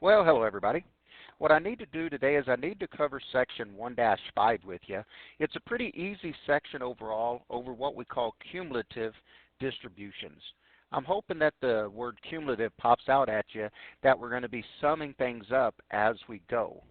Well, hello everybody. What I need to do today is I need to cover section 1-5 with you. It's a pretty easy section overall over what we call cumulative distributions. I'm hoping that the word cumulative pops out at you, that we're going to be summing things up as we go.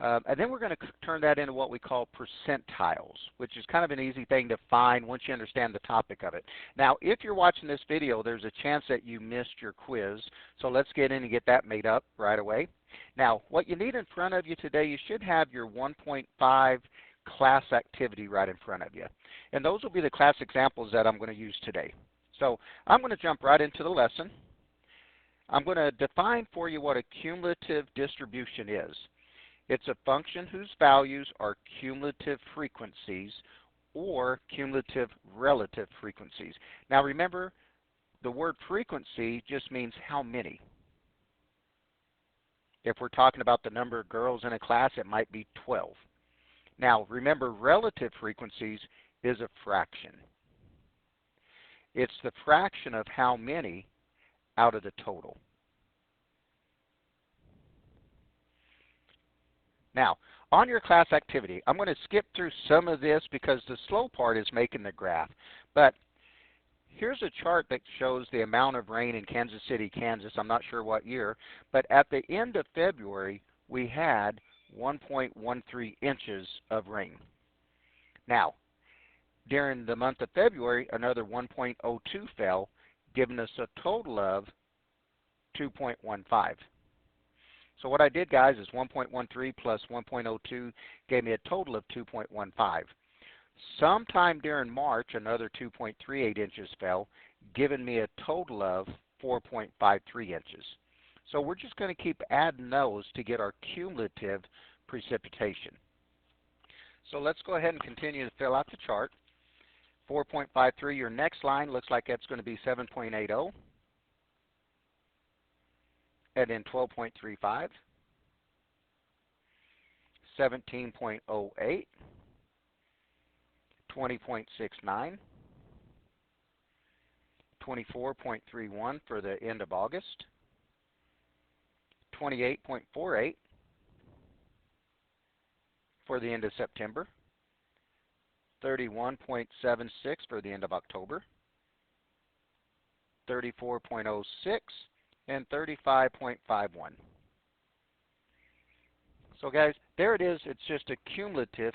And then we're going to turn that into what we call percentiles, which is kind of an easy thing to find once you understand the topic of it. Now, if you're watching this video, there's a chance that you missed your quiz, so let's get in and get that made up right away. Now, what you need in front of you today, you should have your 1.5 class activity right in front of you. And those will be the class examples that I'm going to use today. So I'm going to jump right into the lesson. I'm going to define for you what a cumulative distribution is. It's a function whose values are cumulative frequencies or cumulative relative frequencies. Now remember, the word frequency just means how many. If we're talking about the number of girls in a class, it might be 12. Now remember, relative frequencies is a fraction. It's the fraction of how many out of the total. Now, on your class activity, I'm going to skip through some of this because the slow part is making the graph. But here's a chart that shows the amount of rain in Kansas City, Kansas. I'm not sure what year, but at the end of February, we had 1.13 inches of rain. Now, during the month of February, another 1.02 fell, giving us a total of 2.15. So what I did, guys, is 1.13 plus 1.02 gave me a total of 2.15. Sometime during March, another 2.38 inches fell, giving me a total of 4.53 inches. So we're just going to keep adding those to get our cumulative precipitation. So let's go ahead and continue to fill out the chart. 4.53, your next line looks like it's going to be 7.80. And then 12.35, 17.08, 20.69, 24.31 for the end of August, 28.48 for the end of September, 31.76 for the end of October, 34.06, and 35.51. So guys, there it is. It's just a cumulative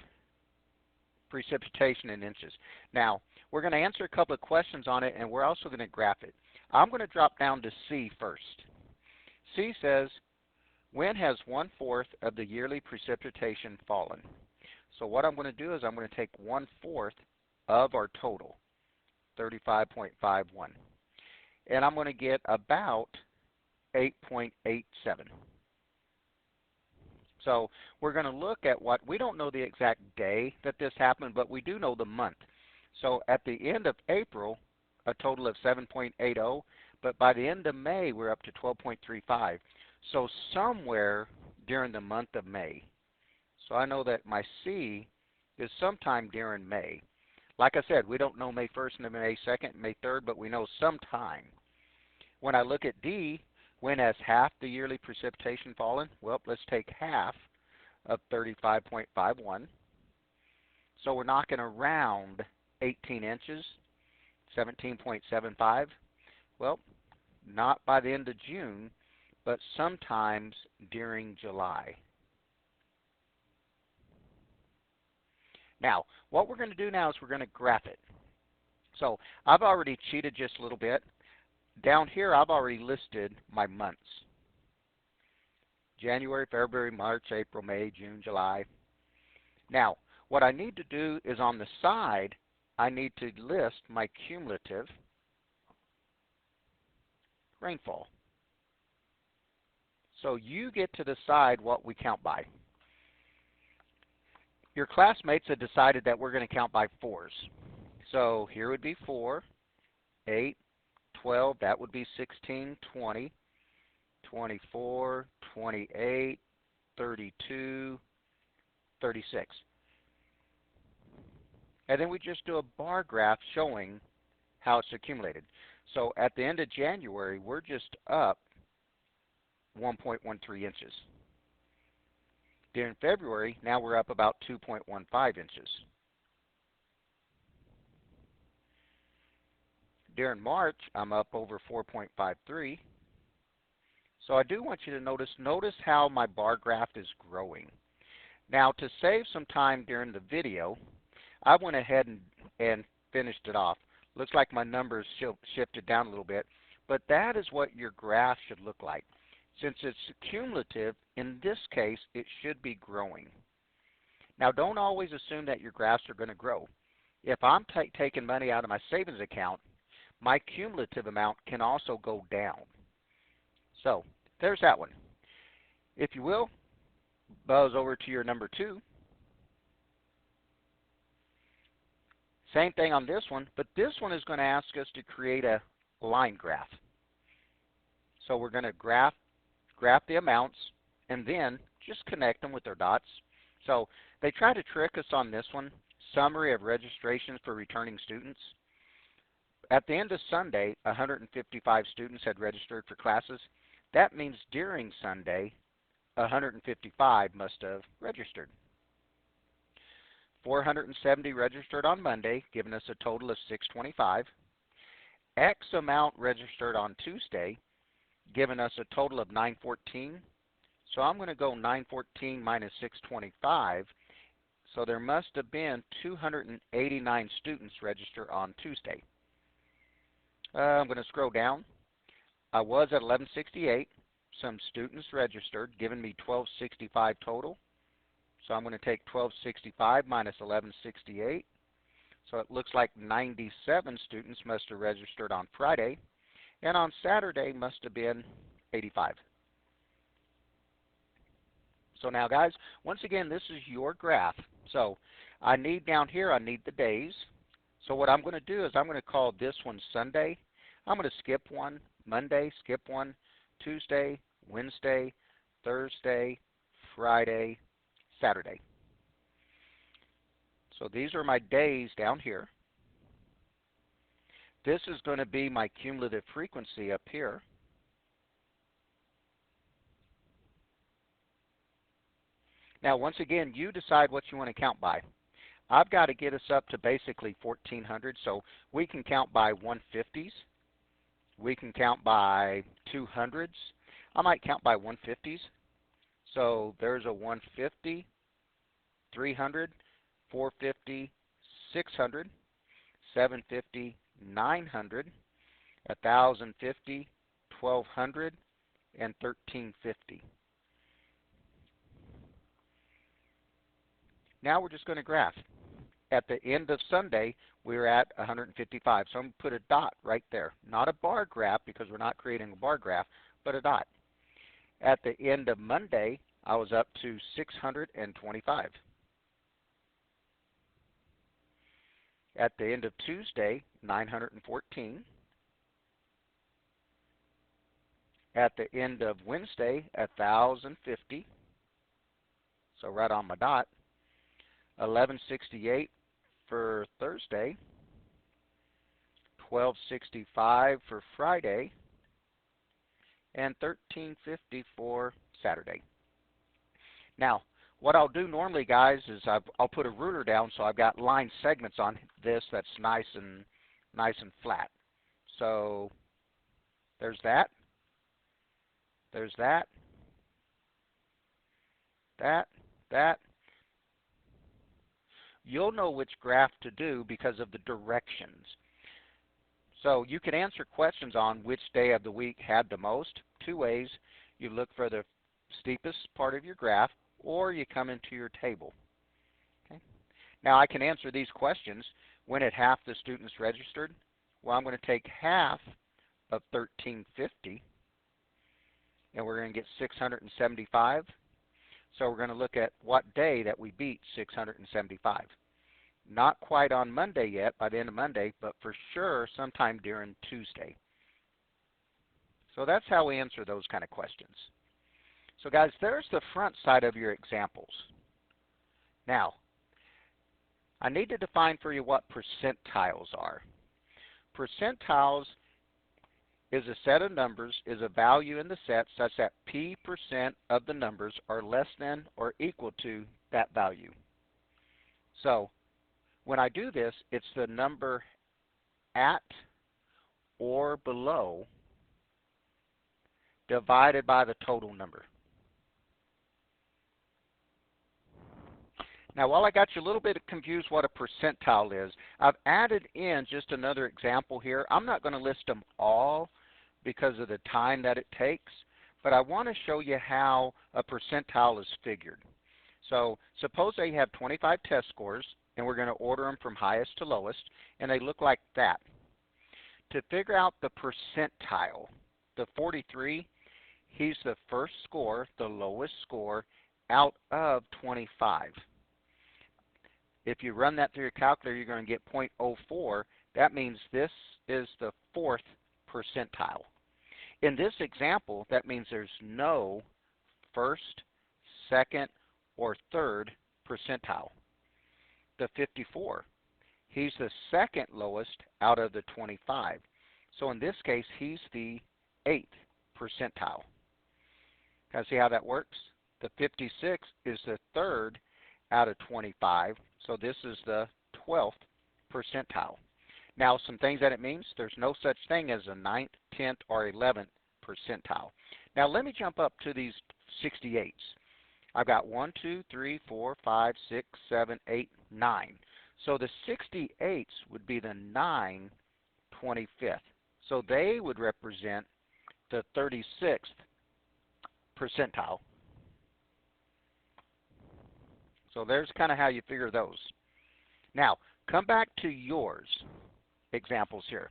precipitation in inches. Now, we're going to answer a couple of questions on it, and we're also going to graph it. I'm going to drop down to C first. C says, when has 1/4 of the yearly precipitation fallen? So what I'm going to do is I'm going to take 1/4 of our total, 35.51. And I'm going to get about 8.87. So we're going to look at what, we don't know the exact day that this happened, but we do know the month. So at the end of April, a total of 7.80, but by the end of May, we're up to 12.35. So somewhere during the month of May. So I know that my C is sometime during May. Like I said, we don't know May 1st and May 2nd, May 3rd, but we know sometime. When I look at D, when has half the yearly precipitation fallen? Well, let's take half of 35.51. So we're knocking around 18 inches, 17.75. Well, not by the end of June, but sometimes during July. Now, what we're going to do now is we're going to graph it. So I've already cheated just a little bit. Down here, I've already listed my months. January, February, March, April, May, June, July. Now, what I need to do is on the side, I need to list my cumulative rainfall. So you get to decide what we count by. Your classmates have decided that we're going to count by 4s. So here would be 4, 8, 12, that would be 16, 20, 24, 28, 32, 36. And then we just do a bar graph showing how it's accumulated. So at the end of January, we're just up 1.13 inches. During February, now we're up about 2.15 inches. During March, I'm up over 4.53. So I do want you to notice how my bar graph is growing. Now, to save some time during the video, I went ahead and finished it off. Looks like my numbers shifted down a little bit, but that is what your graph should look like. Since it's cumulative, in this case, it should be growing. Now, don't always assume that your graphs are going to grow. If I'm taking money out of my savings account, my cumulative amount can also go down. So, there's that one. If you will, buzz over to your number 2. Same thing on this one, but this one is going to ask us to create a line graph. So we're going to graph the amounts and then just connect them with their dots. So they try to trick us on this one, summary of registrations for returning students. At the end of Sunday, 155 students had registered for classes. That means during Sunday, 155 must have registered. 470 registered on Monday, giving us a total of 625. X amount registered on Tuesday, giving us a total of 914. So I'm going to go 914 minus 625. So there must have been 289 students register on Tuesday. I'm going to scroll down. I was at 1168. Some students registered, giving me 1265 total. So I'm going to take 1265 minus 1168. So it looks like 97 students must have registered on Friday. And on Saturday must have been 85. So now, guys, once again, this is your graph. So I need down here, I need the days. So what I'm going to do is I'm going to call this one Sunday. I'm going to skip one, Monday, skip one, Tuesday, Wednesday, Thursday, Friday, Saturday. So these are my days down here. This is going to be my cumulative frequency up here. Now, once again, you decide what you want to count by. I've got to get us up to basically 1,400, so we can count by 150s. We can count by 200s. I might count by 150s. So there's a 150, 300, 450, 600, 750, 900, 1,050, 1,200, and 1,350. Now we're just going to graph. At the end of Sunday, we're at 155. So I'm going to put a dot right there. Not a bar graph because we're not creating a bar graph, but a dot. At the end of Monday, I was up to 625. At the end of Tuesday, 914. At the end of Wednesday, 1,050. So right on my dot. 1168 for Thursday. 1265 for Friday. And 1350 for Saturday. Now, what I'll do normally, guys, is I'll put a ruler down so I've got line segments on this that's nice and flat. So there's that. There's that. That. You'll know which graph to do because of the directions. So you can answer questions on which day of the week had the most. Two ways. You look for the steepest part of your graph, or you come into your table. Okay. Now I can answer these questions. When at half the students registered, well, I'm going to take half of 1,350, and we're going to get 675. So we're going to look at what day that we beat 675. Not quite on Monday yet, by the end of Monday, but for sure sometime during Tuesday. So that's how we answer those kind of questions. So guys, there's the front side of your examples. Now, I need to define for you what percentiles are. Percentiles is a set of numbers is a value in the set such that p% of the numbers are less than or equal to that value. So when I do this, it's the number at or below divided by the total number. Now, while I got you a little bit confused what a percentile is, I've added in just another example here. I'm not going to list them all because of the time that it takes, but I want to show you how a percentile is figured. So suppose they have 25 test scores, and we're going to order them from highest to lowest, and they look like that. To figure out the percentile, the 43, he's the first score, the lowest score, out of 25. If you run that through your calculator, you're going to get 0.04. That means this is the 4th percentile. In this example, that means there's no first, second, or third percentile. The 54, he's the second lowest out of the 25. So in this case, he's the 8th percentile. Can you see how that works? The 56 is the third out of 25, so this is the 12th percentile. Now, some things that it means, there's no such thing as a 9th, 10th, or 11th percentile. Now, let me jump up to these 68s. I've got 1, 2, 3, 4, 5, 6, 7, 8, 9. So the 68s would be the 9 25th. So they would represent the 36th percentile. So there's kind of how you figure those. Now, come back to yours examples here.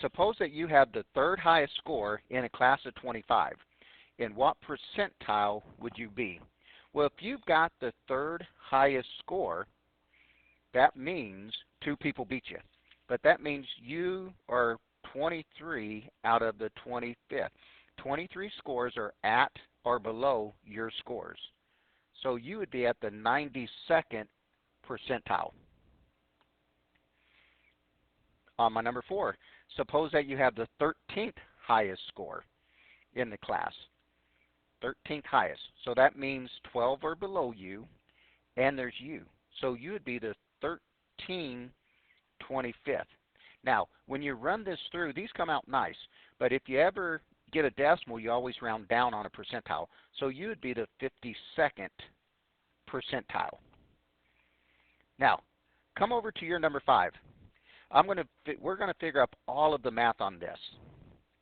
Suppose that you have the third highest score in a class of 25. In what percentile would you be? Well, if you've got the third highest score, that means 2 people beat you. But that means you are 23 out of the 25th. 23 scores are at or below your scores. So you would be at the 92nd percentile. On my number 4, suppose that you have the 13th highest score in the class. 13th highest. So that means 12 are below you, and there's you. So you would be the 13 25th. Now, when you run this through, these come out nice. But if you ever get a decimal, you always round down on a percentile. So you would be the 52nd percentile. Now, come over to your number 5. We're going to figure up all of the math on this.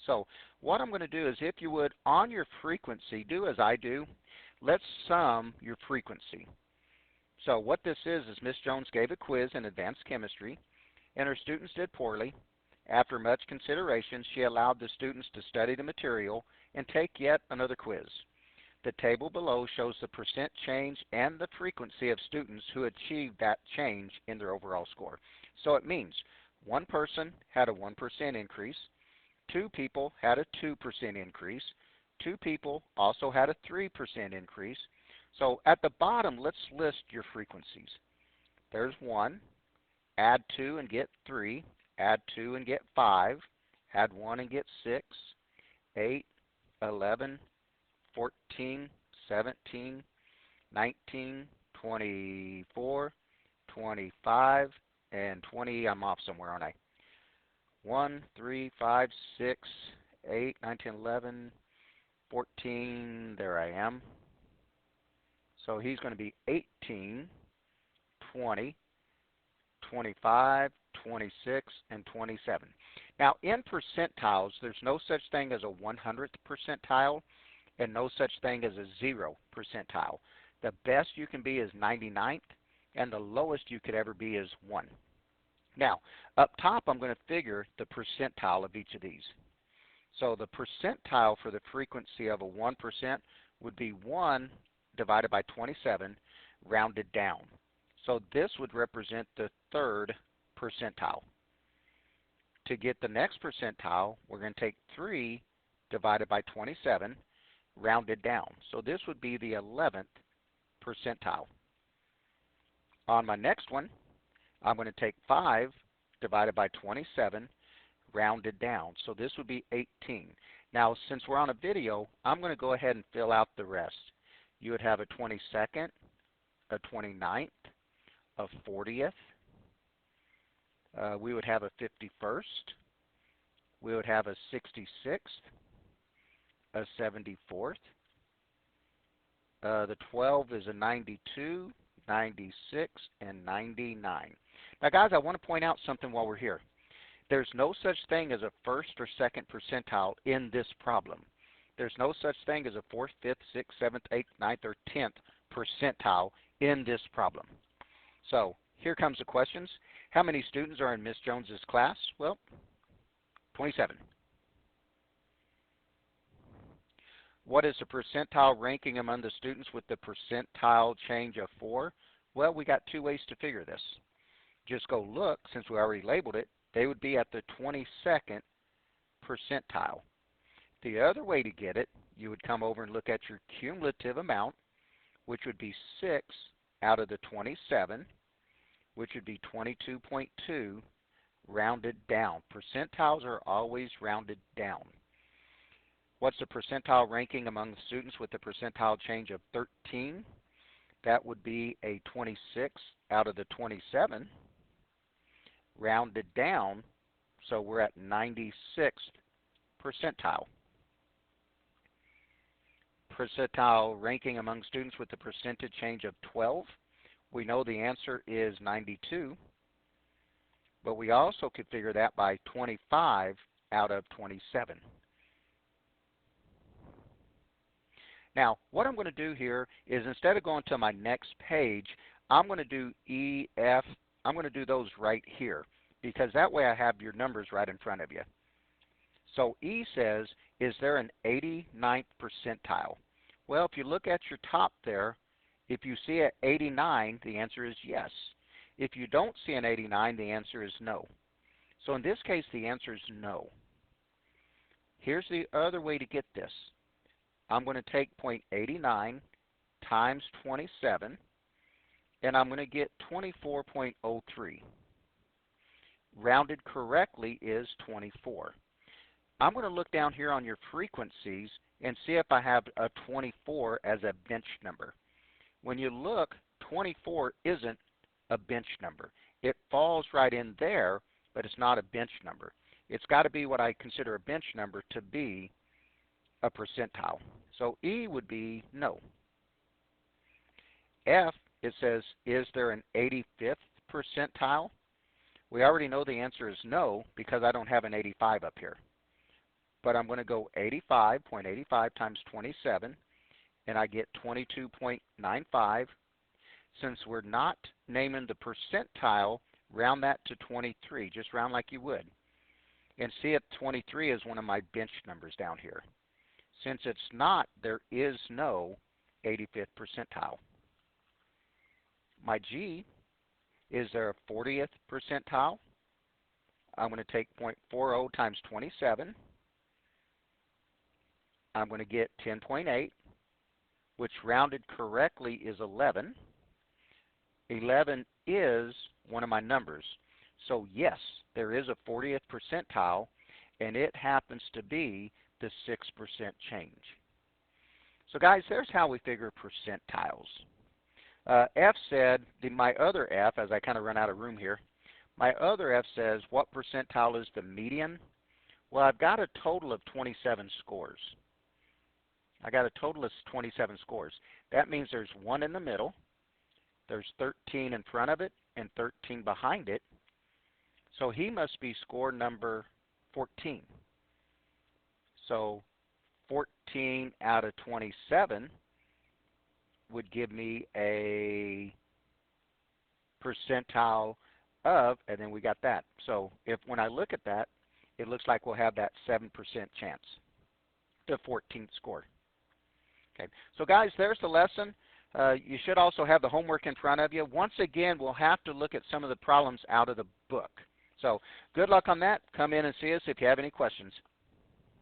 So what I'm going to do is, if you would, on your frequency, do as I do. Let's sum your frequency. So what this is Miss Jones gave a quiz in advanced chemistry, and her students did poorly. After much consideration, she allowed the students to study the material and take yet another quiz. The table below shows the percent change and the frequency of students who achieved that change in their overall score. So it means one person had a 1% increase, 2 people had a 2% increase, 2 people also had a 3% increase. So at the bottom, let's list your frequencies. There's 1, add 2 and get 3, add 2 and get 5, add 1 and get 6, 8, 11, 14, 17, 19, 24, 25, and 20. I'm off somewhere, aren't I? 1, 3, 5, 6, 8, 9, 10, 11, 14. There I am. So he's going to be 18, 20, 25, 26, and 27. Now, in percentiles, there's no such thing as a 100th percentile and no such thing as a 0 percentile. The best you can be is 99th, and the lowest you could ever be is 1. Now, up top, I'm going to figure the percentile of each of these. So the percentile for the frequency of a 1% would be 1 divided by 27, rounded down. So this would represent the 3rd percentile. To get the next percentile, we're going to take 3 divided by 27, rounded down. So this would be the 11th percentile. On my next one, I'm going to take 5 divided by 27, rounded down. So this would be 18. Now, since we're on a video, I'm going to go ahead and fill out the rest. You would have a 22nd, a 29th, a 40th. We would have a 51st. We would have a 66th, a 74th. The 12 is a 92, 96, and 99. Now, guys, I want to point out something while we're here. There's no such thing as a first or second percentile in this problem. There's no such thing as a 4th, 5th, 6th, 7th, 8th, 9th, or 10th percentile in this problem. So here comes the questions. How many students are in Miss Jones's class? Well, 27. What is the percentile ranking among the students with the percentile change of 4? Well, we got two ways to figure this. Just go look, since we already labeled it, they would be at the 22nd percentile. The other way to get it, you would come over and look at your cumulative amount, which would be 6 out of the 27, which would be 22.2, rounded down. Percentiles are always rounded down. What's the percentile ranking among the students with the percentile change of 13? That would be a 26 out of the 27, rounded down, so we're at 96th percentile. Percentile ranking among students with the percentage change of 12. We know the answer is 92, but we also could figure that by 25 out of 27. Now, what I'm going to do here is instead of going to my next page, I'm going to do E, F, I'm going to do those right here, because that way I have your numbers right in front of you. So E says, is there an 89th percentile? Well, if you look at your top there, if you see an 89, the answer is yes. If you don't see an 89, the answer is no. So in this case, the answer is no. Here's the other way to get this. I'm going to take 0.89 times 27, and I'm going to get 24.03. Rounded correctly is 24. I'm going to look down here on your frequencies and see if I have a 24 as a bench number. When you look, 24 isn't a bench number. It falls right in there, but it's not a bench number. It's got to be what I consider a bench number to be a percentile. So E would be no. F, it says, is there an 85th percentile? We already know the answer is no because I don't have an 85 up here. But I'm going to go 0.85 times 27, and I get 22.95. Since we're not naming the percentile, round that to 23. Just round like you would. And see if 23 is one of my bench numbers down here. Since it's not, there is no 85th percentile. My G, is there a 40th percentile? I'm going to take 0.40 times 27. I'm going to get 10.8, which rounded correctly is 11. 11 is one of my numbers. So yes, there is a 40th percentile, and it happens to be the 6% change. So guys, there's how we figure percentiles. F said, my other F, as I kind of run out of room here, my other F says, what percentile is the median? Well, I've got a total of 27 scores. I got a total of 27 scores. That means there's 1 in the middle, there's 13 in front of it, and 13 behind it. So he must be score number 14. So 14 out of 27 would give me a percentile of, and then we got that. So if when I look at that, it looks like we'll have that 7% chance, the 14th score. Okay, so guys, there's the lesson. You should also have the homework in front of you. Once again, we'll have to look at some of the problems out of the book. So good luck on that. Come in and see us if you have any questions.